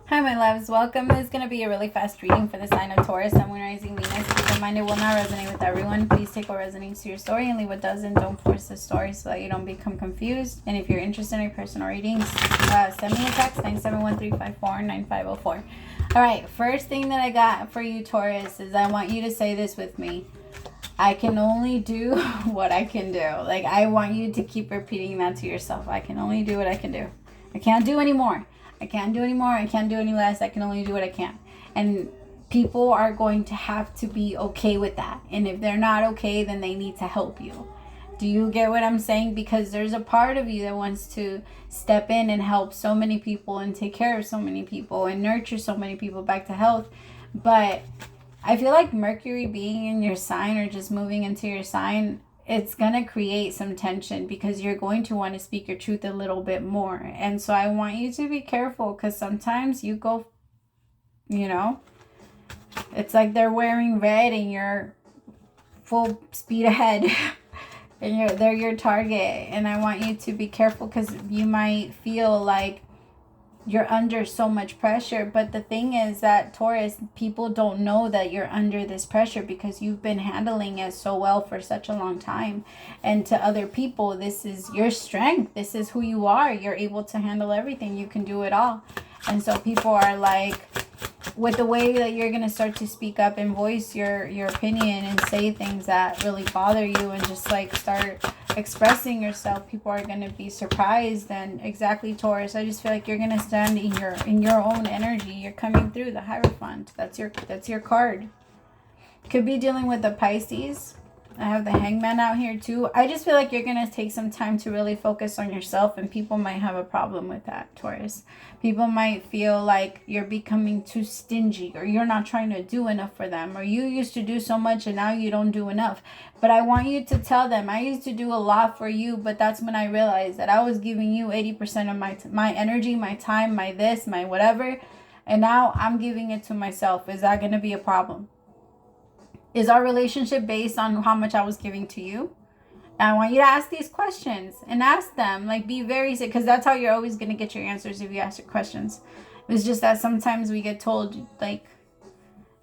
Hi, my loves. Welcome. This is going to be a really fast reading for the sign of Taurus, Sun, Moon, Rising, Venus. Keep in mind it will not resonate with everyone. Please take what resonates to your story and leave what doesn't. Don't force the story so that you don't become confused. And if you're interested in your personal readings, send me a text, 971-354-9504. All right, first thing that I got for you, Taurus, is I want you to say this with me. I can only do what I can do. Like, I want you to keep repeating that to yourself. I can only do what I can do. I can't do any more. I can't do any more. I can't do any less. I can only do what I can. And people are going to have to be okay with that. And if they're not okay, then they need to help you. Do you get what I'm saying? Because there's a part of you that wants to step in and help so many people and take care of so many people and nurture so many people back to health. But I feel like Mercury being in your sign or just moving into your sign, it's going to create some tension because you're going to want to speak your truth a little bit more. And so I want you to be careful because sometimes you go, it's like they're wearing red and you're full speed ahead and they're your target. And I want you to be careful because you might feel like you're under so much pressure. But the thing is that, Taurus, people don't know that you're under this pressure because you've been handling it so well for such a long time. And to other people, this is your strength. This is who you are. You're able to handle everything. You can do it all. And so people are like, with the way that you're going to start to speak up and voice your opinion and say things that really bother you and just like start expressing yourself, people are going to be surprised. And exactly, Taurus, I just feel like you're going to stand in your own energy. You're coming through the Hierophant. That's your card. Could be dealing with the Pisces. I have the Hangman out here too. I just feel like you're going to take some time to really focus on yourself, and people might have a problem with that, Taurus. People might feel like you're becoming too stingy, or you're not trying to do enough for them, or you used to do so much and now you don't do enough. But I want you to tell them, I used to do a lot for you, but that's when I realized that I was giving you 80% of my energy, my time, my this, my whatever, and now I'm giving it to myself. Is that going to be a problem? Is our relationship based on how much I was giving to you? And I want you to ask these questions and ask them. Like, be very sick, because that's how you're always going to get your answers if you ask your questions. It's just that sometimes we get told, like,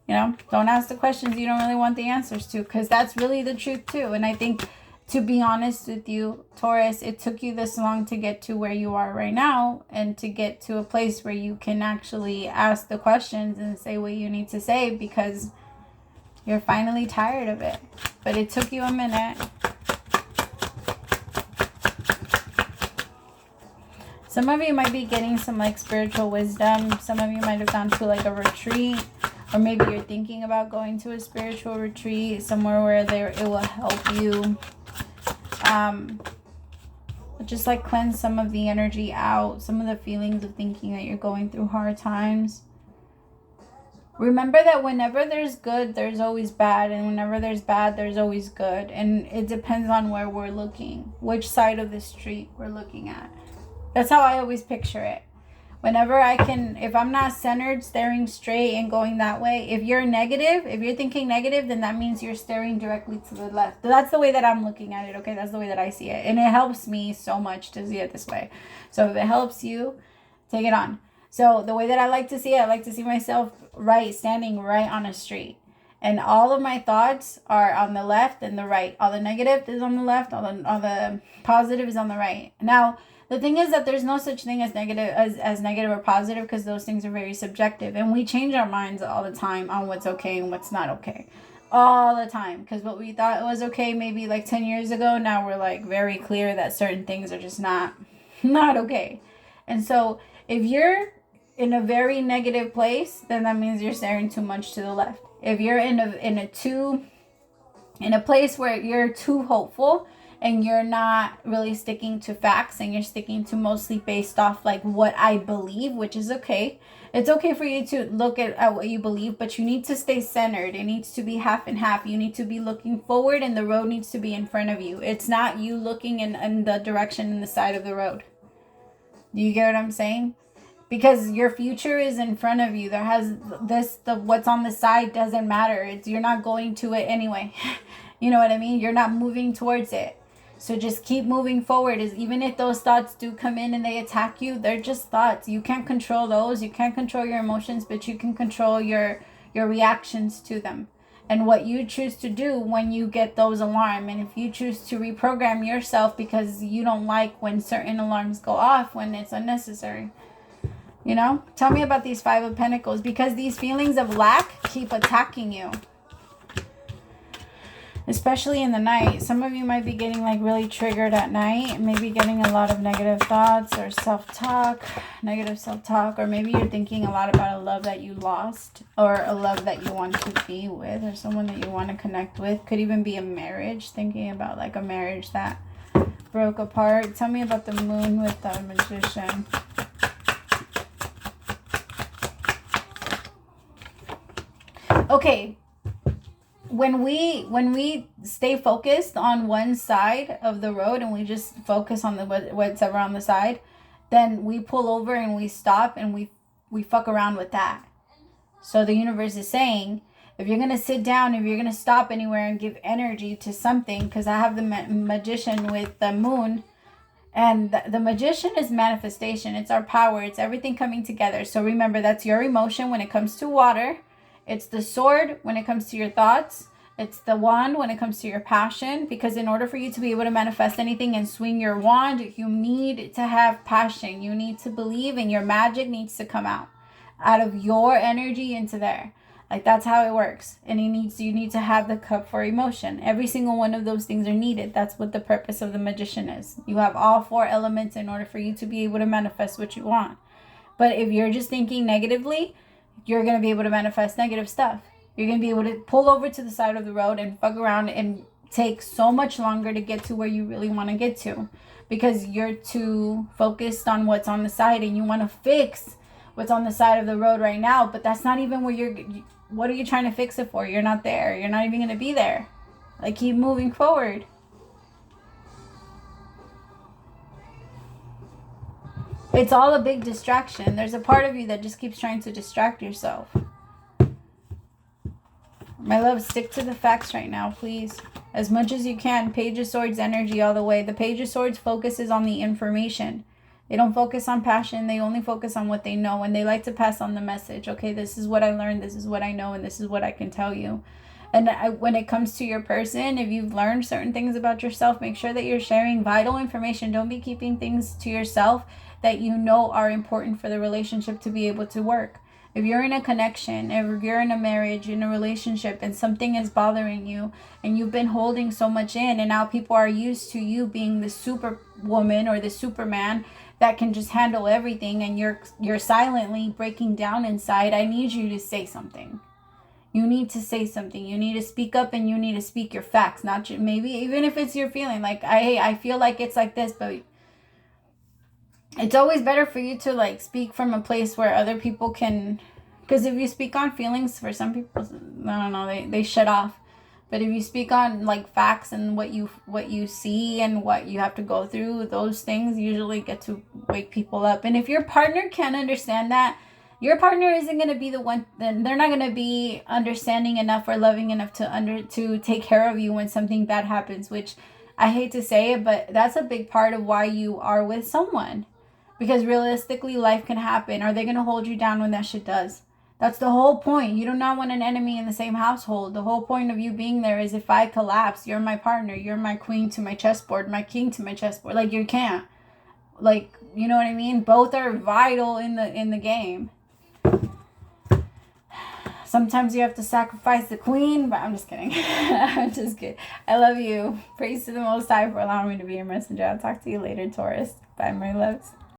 don't ask the questions you don't really want the answers to, because that's really the truth too. And I think, to be honest with you, Taurus, it took you this long to get to where you are right now and to get to a place where you can actually ask the questions and say what you need to say, because you're finally tired of it. But it took you a minute. Some of you might be getting some like spiritual wisdom. Some of you might have gone to like a retreat, or maybe you're thinking about going to a spiritual retreat somewhere where it will help you just like cleanse some of the energy out, some of the feelings of thinking that you're going through hard times. Remember that whenever there's good, there's always bad. And whenever there's bad, there's always good. And it depends on where we're looking, which side of the street we're looking at. That's how I always picture it. Whenever if I'm not centered, staring straight and going that way, if you're negative, if you're thinking negative, then that means you're staring directly to the left. That's the way that I'm looking at it, okay? That's the way that I see it. And it helps me so much to see it this way. So if it helps you, take it on. So the way that I like to see it, I like to see myself standing right on a street. And all of my thoughts are on the left and the right. All the negative is on the left, all the positive is on the right. Now, the thing is that there's no such thing as negative or positive, because those things are very subjective. And we change our minds all the time on what's okay and what's not okay. All the time. Because what we thought was okay maybe like 10 years ago, now we're like very clear that certain things are just not okay. And so if you're in a very negative place, then that means you're staring too much to the left. If you're in a place where you're too hopeful and you're not really sticking to facts and you're sticking to mostly based off like what I believe, which is okay. It's okay for you to look at what you believe, but you need to stay centered. It needs to be half and half. You need to be looking forward and the road needs to be in front of you. It's not you looking in the direction in the side of the road. Do you get what I'm saying? Because your future is in front of you. What's on the side doesn't matter. You're not going to it anyway. You know what I mean? You're not moving towards it. So just keep moving forward. Even if those thoughts do come in and they attack you, they're just thoughts. You can't control those. You can't control your emotions, but you can control your reactions to them and what you choose to do when you get those alarms. And if you choose to reprogram yourself because you don't like when certain alarms go off, when it's unnecessary. You know, tell me about these Five of Pentacles, because these feelings of lack keep attacking you. Especially in the night. Some of you might be getting like really triggered at night. Maybe getting a lot of negative thoughts or self-talk, negative self-talk. Or maybe you're thinking a lot about a love that you lost, or a love that you want to be with, or someone that you want to connect with. Could even be a marriage. Thinking about like a marriage that broke apart. Tell me about the Moon with the Magician. Okay. When we stay focused on one side of the road and we just focus on the what's ever on the side, then we pull over and we stop and we fuck around with that. So the universe is saying, if you're going to sit down, if you're going to stop anywhere and give energy to something, because I have the Magician with the Moon, and the Magician is manifestation. It's our power. It's everything coming together. So remember, that's your emotion when it comes to water. It's the Sword when it comes to your thoughts. It's the Wand when it comes to your passion. Because in order for you to be able to manifest anything and swing your wand, you need to have passion. You need to believe, and your magic needs to come out of your energy into there. Like, that's how it works. And you need to have the Cup for emotion. Every single one of those things are needed. That's what the purpose of the Magician is. You have all four elements in order for you to be able to manifest what you want. But if you're just thinking negatively, you're going to be able to manifest negative stuff. You're going to be able to pull over to the side of the road and fuck around and take so much longer to get to where you really want to get to, because you're too focused on what's on the side and you want to fix what's on the side of the road right now. But that's not even where what are you trying to fix it for? You're not there. You're not even going to be there. Like, keep moving forward. It's all a big distraction. There's a part of you that just keeps trying to distract yourself. My love, stick to the facts right now, please. As much as you can. Page of Swords energy all the way. The Page of Swords focuses on the information. They don't focus on passion. They only focus on what they know. And they like to pass on the message. Okay, this is what I learned. This is what I know. And this is what I can tell you. And when it comes to your person, if you've learned certain things about yourself, make sure that you're sharing vital information. Don't be keeping things to yourself that you know are important for the relationship to be able to work. If you're in a connection, if you're in a marriage, in a relationship, and something is bothering you, and you've been holding so much in, and now people are used to you being the superwoman or the superman that can just handle everything, and you're silently breaking down inside, I need you to say something. You need to say something. You need to speak up, and you need to speak your facts. Not just, maybe even if it's your feeling. Like, I feel like it's like this, but it's always better for you to like speak from a place where other people can, because if you speak on feelings, for some people, I don't know, they shut off. But if you speak on like facts and what you see and what you have to go through, those things usually get to wake people up. And if your partner can't understand that, your partner isn't going to be the one, then they're not going to be understanding enough or loving enough to take care of you when something bad happens, which I hate to say it, but that's a big part of why you are with someone. Because realistically, life can happen. Are they going to hold you down when that shit does? That's the whole point. You do not want an enemy in the same household. The whole point of you being there is, if I collapse, you're my partner. You're my queen to my chessboard, my king to my chessboard. Like, you can't. Like, you know what I mean? Both are vital in the game. Sometimes you have to sacrifice the queen, but I'm just kidding. I'm just kidding. I love you. Praise to the Most High for allowing me to be your messenger. I'll talk to you later, Taurus. Bye, my loves.